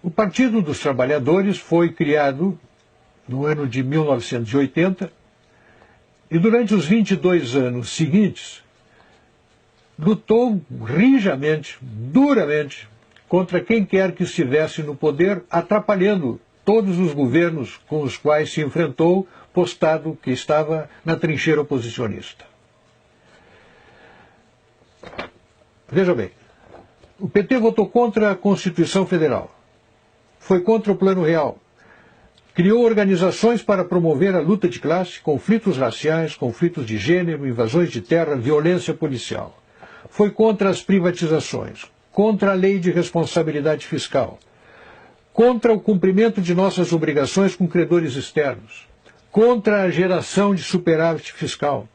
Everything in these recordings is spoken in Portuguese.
O Partido dos Trabalhadores foi criado no ano de 1980 e durante os 22 anos seguintes lutou rijamente, duramente, contra quem quer que estivesse no poder, atrapalhando todos os governos com os quais se enfrentou, postado que estava na trincheira oposicionista. Veja bem, o PT votou contra a Constituição Federal, foi contra o Plano Real, criou organizações para promover a luta de classe, conflitos raciais, conflitos de gênero, invasões de terra, violência policial. Foi contra as privatizações, contra a lei de responsabilidade fiscal, contra o cumprimento de nossas obrigações com credores externos, contra a geração de superávit fiscal,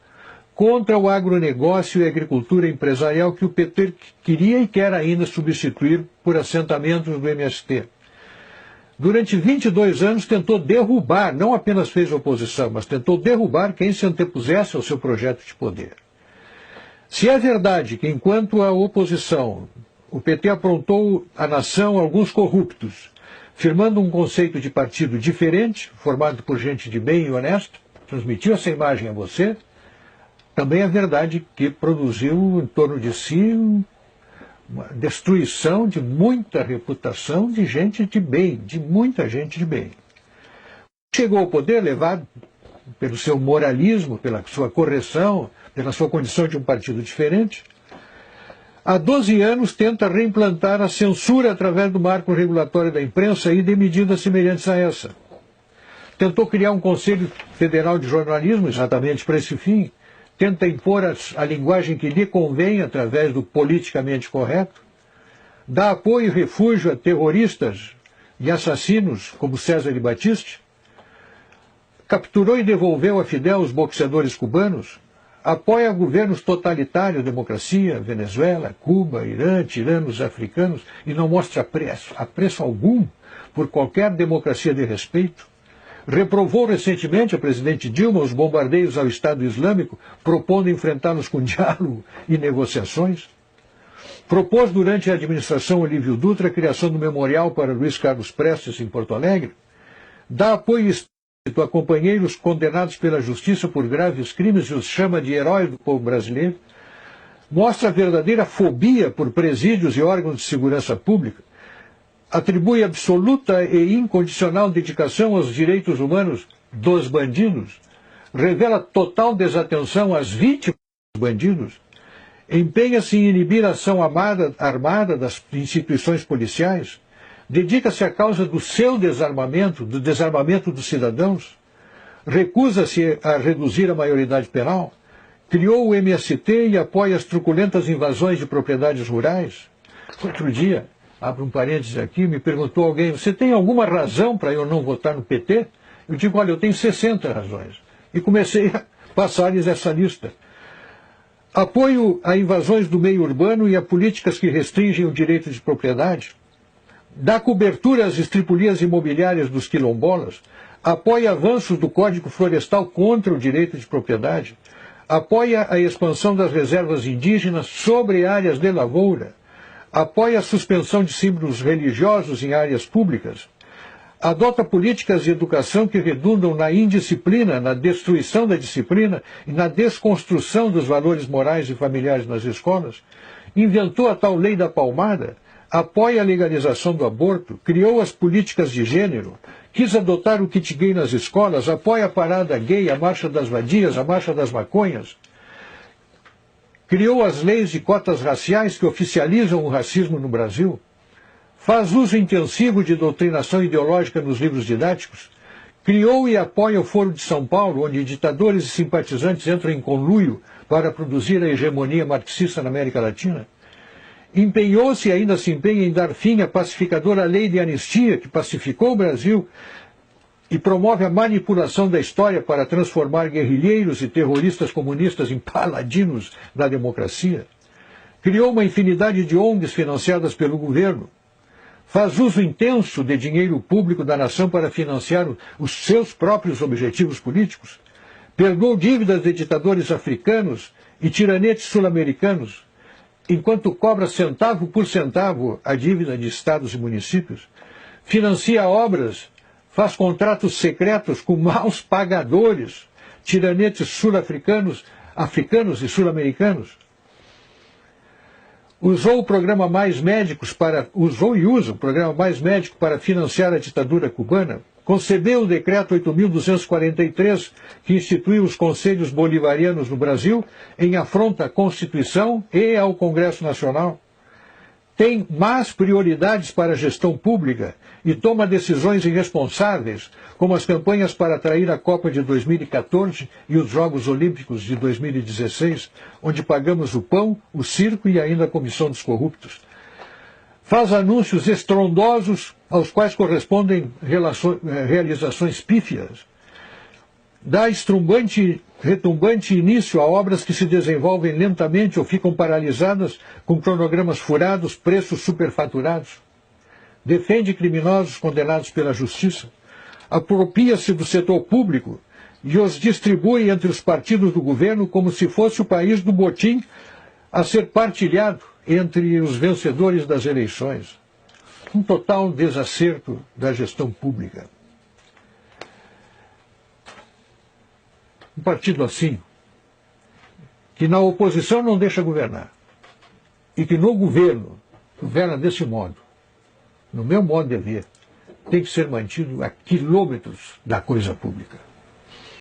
contra o agronegócio e a agricultura empresarial que o PT queria e quer ainda substituir por assentamentos do MST. Durante 22 anos tentou derrubar, não apenas fez oposição, mas tentou derrubar quem se antepusesse ao seu projeto de poder. Se é verdade que, enquanto a oposição, o PT aprontou à nação alguns corruptos, firmando um conceito de partido diferente, formado por gente de bem e honesto, transmitiu essa imagem a você, também é verdade que produziu em torno de si uma destruição de muita reputação de gente de bem, de muita gente de bem. Chegou ao poder levado pelo seu moralismo, pela sua correção, pela sua condição de um partido diferente. Há 12 anos tenta reimplantar a censura através do marco regulatório da imprensa e de medidas semelhantes a essa. Tentou criar um Conselho Federal de Jornalismo exatamente para esse fim. Tenta impor a linguagem que lhe convém através do politicamente correto. Dá apoio e refúgio a terroristas e assassinos como César e Batiste. Capturou e devolveu a Fidel os boxeadores cubanos. Apoia governos totalitários, democracia, Venezuela, Cuba, Irã, tiranos africanos, e não mostra apreço algum por qualquer democracia de respeito. Reprovou recentemente a presidente Dilma os bombardeios ao Estado Islâmico, propondo enfrentá-los com diálogo e negociações. Propôs durante a administração Olívio Dutra a criação do memorial para Luiz Carlos Prestes em Porto Alegre. Dá apoio a companheiros condenados pela justiça por graves crimes e os chama de heróis do povo brasileiro, mostra a verdadeira fobia por presídios e órgãos de segurança pública, atribui absoluta e incondicional dedicação aos direitos humanos dos bandidos, revela total desatenção às vítimas dos bandidos, empenha-se em inibir a ação armada das instituições policiais, dedica-se à causa do seu desarmamento, do desarmamento dos cidadãos, recusa-se a reduzir a maioridade penal, criou o MST e apoia as truculentas invasões de propriedades rurais. Outro dia, abro um parênteses aqui, me perguntou alguém, você tem alguma razão para eu não votar no PT? Eu digo, olha, eu tenho 60 razões. E comecei a passar-lhes essa lista. Apoio a invasões do meio urbano e a políticas que restringem o direito de propriedade. Dá cobertura às estripulias imobiliárias dos quilombolas, apoia avanços do Código Florestal contra o direito de propriedade, apoia a expansão das reservas indígenas sobre áreas de lavoura, apoia a suspensão de símbolos religiosos em áreas públicas, adota políticas de educação que redundam na indisciplina, na destruição da disciplina e na desconstrução dos valores morais e familiares nas escolas, inventou a tal lei da palmada, apoia a legalização do aborto, criou as políticas de gênero, quis adotar o kit gay nas escolas, apoia a parada gay, a marcha das vadias, a marcha das maconhas, criou as leis de cotas raciais que oficializam o racismo no Brasil, faz uso intensivo de doutrinação ideológica nos livros didáticos, criou e apoia o Foro de São Paulo, onde ditadores e simpatizantes entram em conluio para produzir a hegemonia marxista na América Latina, empenhou-se e ainda se empenha em dar fim à pacificadora lei de anistia que pacificou o Brasil e promove a manipulação da história para transformar guerrilheiros e terroristas comunistas em paladinos da democracia. Criou uma infinidade de ONGs financiadas pelo governo. Faz uso intenso de dinheiro público da nação para financiar os seus próprios objetivos políticos. Perdoou dívidas de ditadores africanos e tiranetes sul-americanos, enquanto cobra centavo por centavo a dívida de estados e municípios. financia obras, faz contratos secretos com maus pagadores, tiranetes sul-africanos, africanos e sul-americanos. Usou o programa Mais Médicos usou e usa o programa Mais Médico para financiar a ditadura cubana. Concebeu o decreto 8.243, que instituiu os conselhos bolivarianos no Brasil, em afronta à Constituição e ao Congresso Nacional. Tem más prioridades para a gestão pública e toma decisões irresponsáveis, como as campanhas para atrair a Copa de 2014 e os Jogos Olímpicos de 2016, onde pagamos o pão, o circo e ainda a comissão dos corruptos. Faz anúncios estrondosos aos quais correspondem realizações pífias. Dá retumbante início a obras que se desenvolvem lentamente ou ficam paralisadas com cronogramas furados, preços superfaturados. Defende criminosos condenados pela justiça. Apropria-se do setor público e os distribui entre os partidos do governo como se fosse o país do botim a ser partilhado entre os vencedores das eleições. Um total desacerto da gestão pública. Um partido assim, que na oposição não deixa governar, e que no governo governa desse modo, no meu modo de ver, tem que ser mantido a quilômetros da coisa pública.